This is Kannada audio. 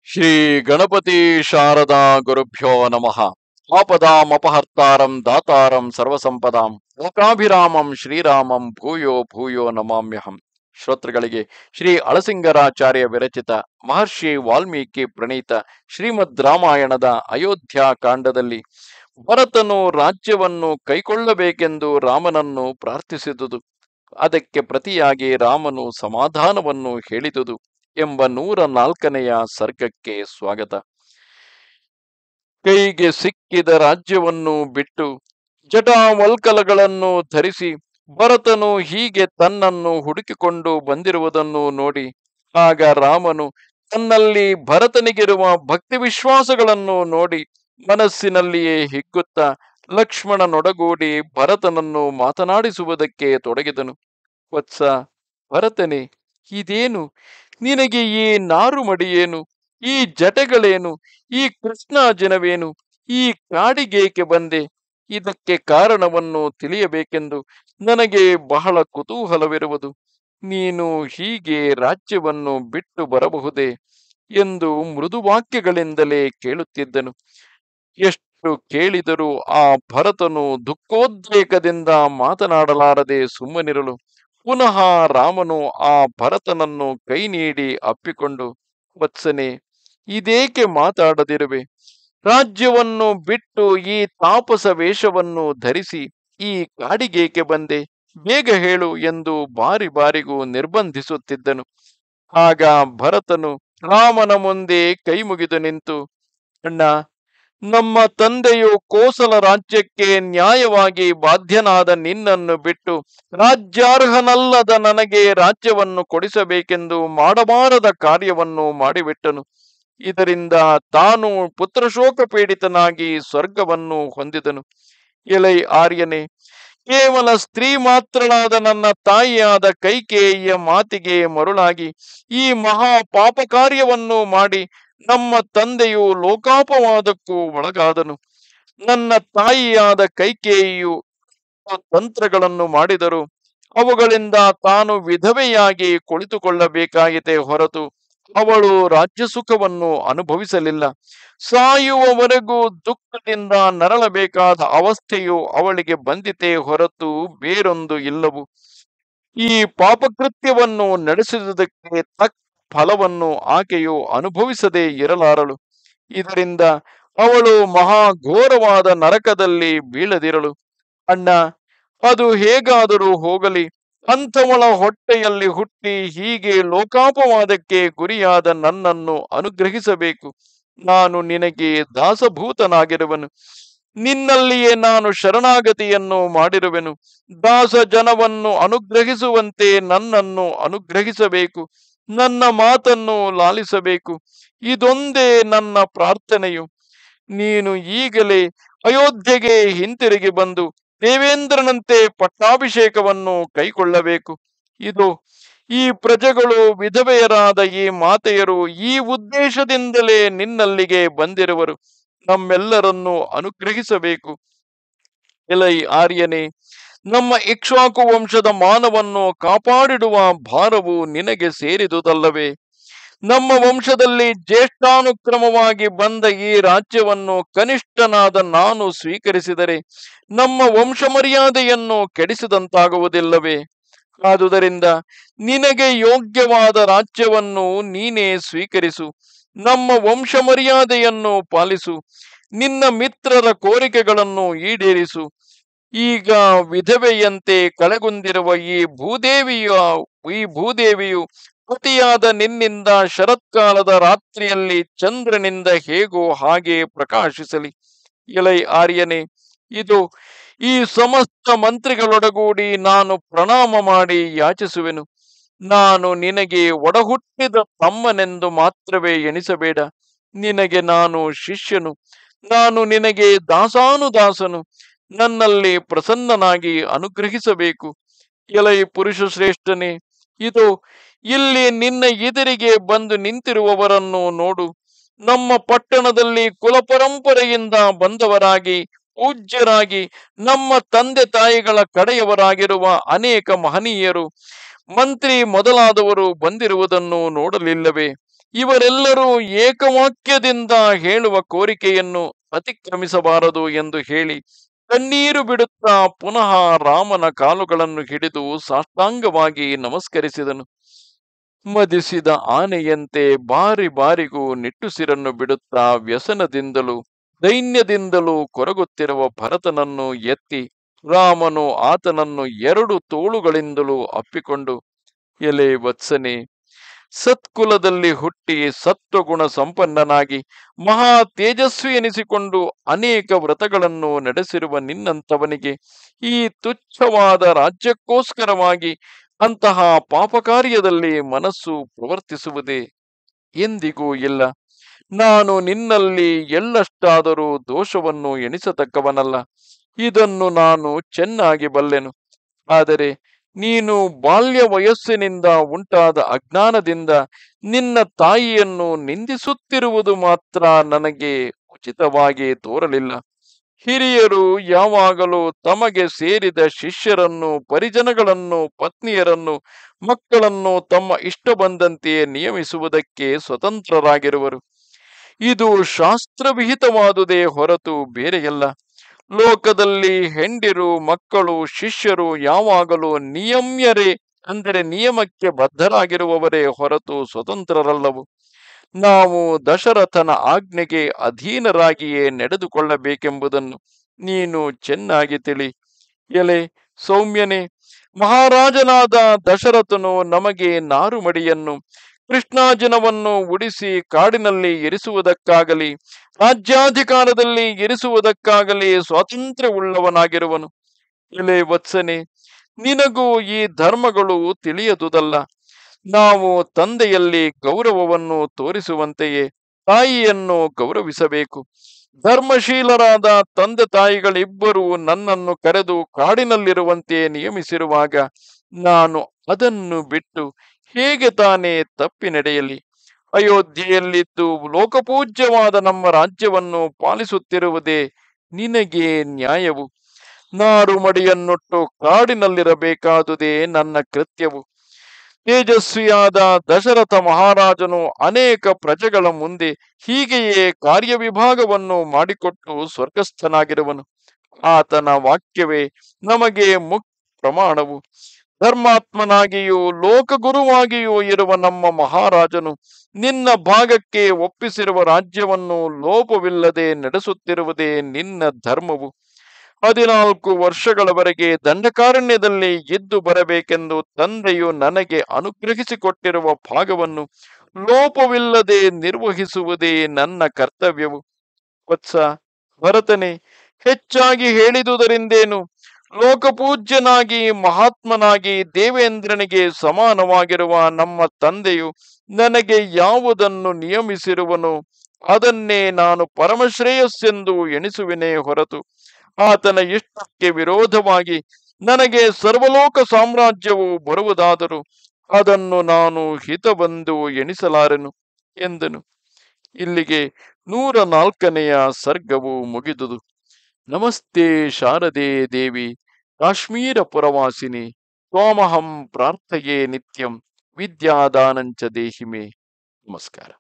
ಶ್ರೀ ಗಣಪತಿ ಶಾರದಾ ಗುರುಭ್ಯೋ ನಮಃ. ಆಪದಾಮಪಹರ್ತಾರಂ ದಾತಾರಂ ಸರ್ವಸಂಪದಾಂ ಲೋಕಾಭಿರಾಮಂ ಶ್ರೀರಾಮಂ ಭೂಯೋ ಭೂಯೋ ನಮಾಮ್ಯಹಂ. ಶ್ರೋತೃಗಳಿಗೆ ಶ್ರೀ ಅಳಸಿಂಗರಾಚಾರ್ಯ ವಿರಚಿತ ಮಹರ್ಷಿ ವಾಲ್ಮೀಕಿ ಪ್ರಣೀತ ಶ್ರೀಮದ್ ರಾಮಾಯಣದ ಅಯೋಧ್ಯ ಕಾಂಡದಲ್ಲಿ ಭರತನು ರಾಜ್ಯವನ್ನು ಕೈಕೊಳ್ಳಬೇಕೆಂದು ರಾಮನನ್ನು ಪ್ರಾರ್ಥಿಸಿದುದು, ಅದಕ್ಕೆ ಪ್ರತಿಯಾಗಿ ರಾಮನು ಸಮಾಧಾನವನ್ನು ಹೇಳಿದುದು ಎಂಬ 104ನೆಯ ಸರ್ಗಕ್ಕೆ ಸ್ವಾಗತ. ಕೈಗೆ ಸಿಕ್ಕಿದ ರಾಜ್ಯವನ್ನು ಬಿಟ್ಟು ಜಟಾವಲ್ಕಲಗಳನ್ನು ಧರಿಸಿ ಭರತನು ಹೀಗೆ ತನ್ನನ್ನು ಹುಡುಕಿಕೊಂಡು ಬಂದಿರುವುದನ್ನು ನೋಡಿ ಆಗ ರಾಮನು ತನ್ನಲ್ಲಿ ಭರತನಿಗಿರುವ ಭಕ್ತಿ ವಿಶ್ವಾಸಗಳನ್ನು ನೋಡಿ ಮನಸ್ಸಿನಲ್ಲಿಯೇ ಹಿಗ್ಗುತ್ತಾ ಲಕ್ಷ್ಮಣನೊಡಗೂಡಿ ಭರತನನ್ನು ಮಾತನಾಡಿಸುವುದಕ್ಕೆ ತೊಡಗಿದನು. ವತ್ಸ ಭರತನೇ, ಇದೇನು ನಿನಗೆ ಈ ನಾರುಮಡಿಯೇನು, ಈ ಜಟೆಗಳೇನು, ಈ ಕೃಷ್ಣಾಜಿನವೇನು, ಈ ಕಾಡಿಗೇಕೆ ಬಂದೆ? ಇದಕ್ಕೆ ಕಾರಣವನ್ನು ತಿಳಿಯಬೇಕೆಂದು ನನಗೆ ಬಹಳ ಕುತೂಹಲವಿರುವುದು. ನೀನು ಹೀಗೆ ರಾಜ್ಯವನ್ನು ಬಿಟ್ಟು ಬರಬಹುದೇ ಎಂದು ಮೃದುವಾಕ್ಯಗಳಿಂದಲೇ ಕೇಳುತ್ತಿದ್ದನು. ಎಷ್ಟು ಕೇಳಿದರೂ ಆ ಭರತನು ದುಃಖೋದ್ರೇಕದಿಂದ ಮಾತನಾಡಲಾರದೆ ಸುಮ್ಮನಿರಲು ಪುನಃ ರಾಮನು ಆ ಭರತನನ್ನು ಕೈ ನೀಡಿ ಅಪ್ಪಿಕೊಂಡು, ವತ್ಸನೆ, ಇದೇಕೆ ಮಾತಾಡದಿರುವೆ? ರಾಜ್ಯವನ್ನು ಬಿಟ್ಟು ಈ ತಾಪಸ ವೇಷವನ್ನು ಧರಿಸಿ ಈ ಕಾಡಿಗೇಕೆ ಬಂದೆ? ಬೇಗ ಹೇಳು ಎಂದು ಬಾರಿ ಬಾರಿಗೂ ನಿರ್ಬಂಧಿಸುತ್ತಿದ್ದನು. ಆಗ ಭರತನು ರಾಮನ ಮುಂದೆ ಕೈ ಮುಗಿದು ನಿಂತು, ಅಣ್ಣ, ನಮ್ಮ ತಂದೆಯು ಕೋಸಲ ರಾಜ್ಯಕ್ಕೆ ನ್ಯಾಯವಾಗಿ ಬಾಧ್ಯನಾದ ನಿನ್ನನ್ನು ಬಿಟ್ಟು ರಾಜ್ಯಾರ್ಹನಲ್ಲದ ನನಗೆ ರಾಜ್ಯವನ್ನು ಕೊಡಿಸಬೇಕೆಂದು ಮಾಡಬಾರದ ಕಾರ್ಯವನ್ನು ಮಾಡಿಬಿಟ್ಟನು. ಇದರಿಂದ ತಾನು ಪುತ್ರಶೋಕ ಪೀಡಿತನಾಗಿ ಸ್ವರ್ಗವನ್ನು ಹೊಂದಿದನು. ಎಲೈ ಆರ್ಯನೇ, ಕೇವಲ ಸ್ತ್ರೀ ಮಾತ್ರಳಾದ ನನ್ನ ತಾಯಿಯಾದ ಕೈಕೇಯಿಯ ಮಾತಿಗೆ ಮರುಳಾಗಿ ಈ ಮಹಾ ಪಾಪ ಕಾರ್ಯವನ್ನು ಮಾಡಿ ನಮ್ಮ ತಂದೆಯು ಲೋಕಾಪವಾದಕ್ಕೂ ಒಳಗಾದನು. ನನ್ನ ತಾಯಿಯಾದ ಕೈಕೇಯಿಯು ತಂತ್ರಗಳನ್ನು ಮಾಡಿದರು, ಅವುಗಳಿಂದ ತಾನು ವಿಧವೆಯಾಗಿ ಕುಳಿತುಕೊಳ್ಳಬೇಕಾಗಿದೆ ಹೊರತು ಅವಳು ರಾಜ್ಯ ಸುಖವನ್ನು ಅನುಭವಿಸಲಿಲ್ಲ. ಸಾಯುವವರೆಗೂ ದುಃಖದಿಂದ ನರಳಬೇಕಾದ ಅವಸ್ಥೆಯು ಅವಳಿಗೆ ಬಂದಿತೇ ಹೊರತು ಬೇರೊಂದು ಇಲ್ಲವು. ಈ ಪಾಪಕೃತ್ಯವನ್ನು ನಡೆಸಿದುದಕ್ಕೆ ತಕ್ಕ ಫಲವನ್ನು ಆಕೆಯು ಅನುಭವಿಸದೇ ಇರಲಾರಳು. ಇದರಿಂದ ಅವಳು ಮಹಾಘೋರವಾದ ನರಕದಲ್ಲಿ ಬೀಳದಿರಳು. ಅಣ್ಣ, ಅದು ಹೇಗಾದರೂ ಹೋಗಲಿ, ಅಂಥವಳ ಹೊಟ್ಟೆಯಲ್ಲಿ ಹುಟ್ಟಿ ಹೀಗೆ ಲೋಕಾಪವಾದಕ್ಕೆ ಗುರಿಯಾದ ನನ್ನನ್ನು ಅನುಗ್ರಹಿಸಬೇಕು. ನಾನು ನಿನಗೆ ದಾಸಭೂತನಾಗಿರುವನು. ನಿನ್ನಲ್ಲಿಯೇ ನಾನು ಶರಣಾಗತಿಯನ್ನು ಮಾಡಿರುವೆನು. ದಾಸ ಜನವನ್ನು ಅನುಗ್ರಹಿಸುವಂತೆ ನನ್ನನ್ನು ಅನುಗ್ರಹಿಸಬೇಕು. ನನ್ನ ಮಾತನ್ನು ಲಾಲಿಸಬೇಕು. ಇದೊಂದೇ ನನ್ನ ಪ್ರಾರ್ಥನೆಯು. ನೀನು ಈಗಲೇ ಅಯೋಧ್ಯೆಗೆ ಹಿಂತಿರುಗಿ ಬಂದು ದೇವೇಂದ್ರನಂತೆ ಪಟ್ಟಾಭಿಷೇಕವನ್ನು ಕೈಕೊಳ್ಳಬೇಕು. ಇದು ಈ ಪ್ರಜೆಗಳು ವಿಧವೆಯರಾದ ಈ ಮಾತೆಯರು ಈ ಉದ್ದೇಶದಿಂದಲೇ ನಿನ್ನಲ್ಲಿಗೆ ಬಂದಿರುವರು. ನಮ್ಮೆಲ್ಲರನ್ನು ಅನುಗ್ರಹಿಸಬೇಕು. ಎಲೈ ಆರ್ಯನೇ, ನಮ್ಮ ಇಕ್ಷ್ವಾಕು ವಂಶದ ಮಾನವನ್ನು ಕಾಪಾಡಿಡುವ ಭಾರವು ನಿನಗೆ ಸೇರಿದುದಲ್ಲವೇ? ನಮ್ಮ ವಂಶದಲ್ಲಿ ಜ್ಯೇಷ್ಠಾನುಕ್ರಮವಾಗಿ ಬಂದ ಈ ರಾಜ್ಯವನ್ನು ಕನಿಷ್ಠನಾದ ನಾನು ಸ್ವೀಕರಿಸಿದರೆ ನಮ್ಮ ವಂಶ ಮರ್ಯಾದೆಯನ್ನು ಕೆಡಿಸಿದಂತಾಗುವುದಿಲ್ಲವೇ? ಆದುದರಿಂದ ನಿನಗೆ ಯೋಗ್ಯವಾದ ರಾಜ್ಯವನ್ನು ನೀನೇ ಸ್ವೀಕರಿಸು. ನಮ್ಮ ವಂಶ ಮರ್ಯಾದೆಯನ್ನು ಪಾಲಿಸು. ನಿನ್ನ ಮಿತ್ರರ ಕೋರಿಕೆಗಳನ್ನು ಈಡೇರಿಸು. ಈಗ ವಿಧವೆಯಂತೆ ಕಳೆಗುಂದಿರುವ ಈ ಭೂದೇವಿಯು ಪತಿಯಾದ ನಿನ್ನಿಂದ ಶರತ್ಕಾಲದ ರಾತ್ರಿಯಲ್ಲಿ ಚಂದ್ರನಿಂದ ಹೇಗೋ ಹಾಗೆ ಪ್ರಕಾಶಿಸಲಿ. ಎಲೈ ಆರ್ಯನೇ, ಇದು ಈ ಸಮಸ್ತ ಮಂತ್ರಿಗಳೊಡಗೂಡಿ ನಾನು ಪ್ರಣಾಮ ಮಾಡಿ ಯಾಚಿಸುವೆನು. ನಾನು ನಿನಗೆ ಒಡಹುಟ್ಟಿದ ತಮ್ಮನೆಂದು ಮಾತ್ರವೇ ಎಣಿಸಬೇಡ. ನಿನಗೆ ನಾನು ಶಿಷ್ಯನು. ನಾನು ನಿನಗೆ ದಾಸಾನುದಾಸನು. ನನ್ನಲ್ಲಿ ಪ್ರಸನ್ನನಾಗಿ ಅನುಗ್ರಹಿಸಬೇಕು. ಎಲೈ ಪುರುಷ ಶ್ರೇಷ್ಠನೇ, ಇದು ಇಲ್ಲಿ ನಿನ್ನ ಎದುರಿಗೆ ಬಂದು ನಿಂತಿರುವವರನ್ನು ನೋಡು. ನಮ್ಮ ಪಟ್ಟಣದಲ್ಲಿ ಕುಲಪರಂಪರೆಯಿಂದ ಬಂದವರಾಗಿ ಪೂಜ್ಯರಾಗಿ ನಮ್ಮ ತಂದೆ ತಾಯಿಗಳ ಕಡೆಯವರಾಗಿರುವ ಅನೇಕ ಮಹನೀಯರು, ಮಂತ್ರಿ ಮೊದಲಾದವರು ಬಂದಿರುವುದನ್ನು ನೋಡಲಿಲ್ಲವೇ? ಇವರೆಲ್ಲರೂ ಏಕವಾಕ್ಯದಿಂದ ಹೇಳುವ ಕೋರಿಕೆಯನ್ನು ಅತಿಕ್ರಮಿಸಬಾರದು ಎಂದು ಹೇಳಿ ಕಣ್ಣೀರು ಬಿಡುತ್ತಾ ಪುನಃ ರಾಮನ ಕಾಲುಗಳನ್ನು ಹಿಡಿದು ಸಾಷ್ಟಾಂಗವಾಗಿ ನಮಸ್ಕರಿಸಿದನು. ಮದಿಸಿದ ಆನೆಯಂತೆ ಬಾರಿ ಬಾರಿಗೂ ನಿಟ್ಟುಸಿರನ್ನು ಬಿಡುತ್ತಾ ವ್ಯಸನದಿಂದಲೂ ದೈನ್ಯದಿಂದಲೂ ಕೊರಗುತ್ತಿರುವ ಭರತನನ್ನು ಎತ್ತಿ ರಾಮನು ಆತನನ್ನು ಎರಡು ತೋಳುಗಳಿಂದಲೂ ಅಪ್ಪಿಕೊಂಡು, ಎಲೆ ವತ್ಸನೆ, ಸತ್ಕುಲದಲ್ಲಿ ಹುಟ್ಟಿ ಸತ್ವಗುಣ ಸಂಪನ್ನನಾಗಿ ಮಹಾ ತೇಜಸ್ವಿ ಎನಿಸಿಕೊಂಡು ಅನೇಕ ವ್ರತಗಳನ್ನು ನಡೆಸಿರುವ ನಿನ್ನಂಥವನಿಗೆ ಈ ತುಚ್ಛವಾದ ರಾಜ್ಯಕ್ಕೋಸ್ಕರವಾಗಿ ಅಂತಹ ಪಾಪಕಾರ್ಯದಲ್ಲಿ ಮನಸ್ಸು ಪ್ರವರ್ತಿಸುವುದೇ? ಎಂದಿಗೂ ಇಲ್ಲ. ನಾನು ನಿನ್ನಲ್ಲಿ ಎಳ್ಳಷ್ಟಾದರೂ ದೋಷವನ್ನು ಎಣಿಸತಕ್ಕವನಲ್ಲ, ಇದನ್ನು ನಾನು ಚೆನ್ನಾಗಿ ಬಲ್ಲೆನು. ಆದರೆ ನೀನು ಬಾಲ್ಯ ವಯಸ್ಸಿನಿಂದ ಉಂಟಾದ ಅಜ್ಞಾನದಿಂದ ನಿನ್ನ ತಾಯಿಯನ್ನು ನಿಂದಿಸುತ್ತಿರುವುದು ಮಾತ್ರ ನನಗೆ ಉಚಿತವಾಗಿ ತೋರಲಿಲ್ಲ. ಹಿರಿಯರು ಯಾವಾಗಲೂ ತಮಗೆ ಸೇರಿದ ಶಿಷ್ಯರನ್ನು, ಪರಿಜನಗಳನ್ನು, ಪತ್ನಿಯರನ್ನು, ಮಕ್ಕಳನ್ನು ತಮ್ಮ ಇಷ್ಟ ಬಂದಂತೆಯೇ ನಿಯಮಿಸುವುದಕ್ಕೆ ಸ್ವತಂತ್ರರಾಗಿರುವರು. ಇದು ಶಾಸ್ತ್ರವಿಹಿತವಾದುದೇ ಹೊರತು ಬೇರೆಯಲ್ಲ. ಲೋಕದಲ್ಲಿ ಹೆಂಡಿರು, ಮಕ್ಕಳು, ಶಿಷ್ಯರು ಯಾವಾಗಲೂ ನಿಯಮ್ಯರೇ, ಅಂದರೆ ನಿಯಮಕ್ಕೆ ಬದ್ಧರಾಗಿರುವವರೇ ಹೊರತು ಸ್ವತಂತ್ರರಲ್ಲವು. ನಾವು ದಶರಥನ ಆಜ್ಞೆಗೆ ಅಧೀನರಾಗಿಯೇ ನಡೆದುಕೊಳ್ಳಬೇಕೆಂಬುದನ್ನು ನೀನು ಚೆನ್ನಾಗಿ ತಿಳಿ. ಎಲೆ ಸೌಮ್ಯನೇ, ಮಹಾರಾಜನಾದ ದಶರಥನು ನಮಗೆ ನಾರುಮಡಿಯನ್ನು, ಕೃಷ್ಣಾಜಿನವನ್ನು ಉಡಿಸಿ ಕಾಡಿನಲ್ಲಿ ಇರಿಸುವುದಕ್ಕಾಗಲಿ ರಾಜ್ಯಾಧಿಕಾರದಲ್ಲಿ ಇರಿಸುವುದಕ್ಕಾಗಲಿ ಸ್ವಾತಂತ್ರ್ಯವುಳ್ಳವನಾಗಿರುವನು. ಎಲೆ ವತ್ಸನೆ, ನಿನಗೂ ಈ ಧರ್ಮಗಳು ತಿಳಿಯದುದಲ್ಲ. ನಾವು ತಂದೆಯಲ್ಲಿ ಗೌರವವನ್ನು ತೋರಿಸುವಂತೆಯೇ ತಾಯಿಯನ್ನು ಗೌರವಿಸಬೇಕು. ಧರ್ಮಶೀಲರಾದ ತಂದೆ ತಾಯಿಗಳಿಬ್ಬರೂ ನನ್ನನ್ನು ಕರೆದು ಕಾಡಿನಲ್ಲಿರುವಂತೆ ನಿಯಮಿಸಿರುವಾಗ ನಾನು ಅದನ್ನು ಬಿಟ್ಟು ಹೇಗೆ ತಾನೇ ತಪ್ಪಿ ನಡೆಯಲಿ? ಅಯೋಧ್ಯೆಯಲ್ಲಿದ್ದು ಲೋಕಪೂಜ್ಯವಾದ ನಮ್ಮ ರಾಜ್ಯವನ್ನು ಪಾಲಿಸುತ್ತಿರುವುದೇ ನಿನಗೆ ನ್ಯಾಯವು. ನಾರುಮಡಿಯನ್ನುಟ್ಟು ಕಾಡಿನಲ್ಲಿರಬೇಕಾದುದೇ ನನ್ನ ಕೃತ್ಯವು. ತೇಜಸ್ವಿಯಾದ ದಶರಥ ಮಹಾರಾಜನು ಅನೇಕ ಪ್ರಜೆಗಳ ಮುಂದೆ ಹೀಗೆಯೇ ಕಾರ್ಯವಿಭಾಗವನ್ನು ಮಾಡಿಕೊಟ್ಟು ಸ್ವರ್ಗಸ್ಥನಾಗಿರುವನು. ಆತನ ವಾಕ್ಯವೇ ನಮಗೆ ಮುಖ್ಯ ಪ್ರಮಾಣವು. ಧರ್ಮಾತ್ಮನಾಗಿಯೂ ಲೋಕಗುರುವಾಗಿಯೂ ಇರುವ ನಮ್ಮ ಮಹಾರಾಜನು ನಿನ್ನ ಭಾಗಕ್ಕೆ ಒಪ್ಪಿಸಿರುವ ರಾಜ್ಯವನ್ನು ಲೋಪವಿಲ್ಲದೆ ನಡೆಸುತ್ತಿರುವುದೇ ನಿನ್ನ ಧರ್ಮವು. 14 ವರ್ಷಗಳವರೆಗೆ ದಂಡಕಾರಣ್ಯದಲ್ಲಿ ಇದ್ದು ಬರಬೇಕೆಂದು ತಂದೆಯು ನನಗೆ ಅನುಗ್ರಹಿಸಿಕೊಟ್ಟಿರುವ ಭಾಗವನ್ನು ಲೋಪವಿಲ್ಲದೆ ನಿರ್ವಹಿಸುವುದೇ ನನ್ನ ಕರ್ತವ್ಯವು. ವತ್ಸ ಭರತನೇ, ಹೆಚ್ಚಾಗಿ ಹೇಳಿದುದರಿಂದೇನು? ಲೋಕಪೂಜ್ಯನಾಗಿ ಮಹಾತ್ಮನಾಗಿ ದೇವೇಂದ್ರನಿಗೆ ಸಮಾನವಾಗಿರುವ ನಮ್ಮ ತಂದೆಯು ನನಗೆ ಯಾವುದನ್ನು ನಿಯಮಿಸಿರುವನೋ ಅದನ್ನೇ ನಾನು ಪರಮಶ್ರೇಯಸ್ಸೆಂದು ಎಣಿಸುವಿನೇ ಹೊರತು ಆತನ ಇಷ್ಟಕ್ಕೆ ವಿರೋಧವಾಗಿ ನನಗೆ ಸರ್ವಲೋಕ ಸಾಮ್ರಾಜ್ಯವು ಬರುವುದಾದರೂ ಅದನ್ನು ನಾನು ಹಿತವೆಂದು ಎಣಿಸಲಾರೆನು ಎಂದನು. ಇಲ್ಲಿಗೆ 104ನೆಯ ಸರ್ಗವು ಮುಗಿದುದು. ನಮಸ್ತೆ ಶಾರದೆ ದೇವಿ, ಕಾಶ್ಮೀರ ಪುರವಾಸಿನಿ, ತ್ವಾಮಹಂ ಪ್ರಾರ್ಥಯೇ ನಿತ್ಯಂ, ವಿದ್ಯಾದಾನಂಚ ದೇಹಿಮೆ. ನಮಸ್ಕಾರ.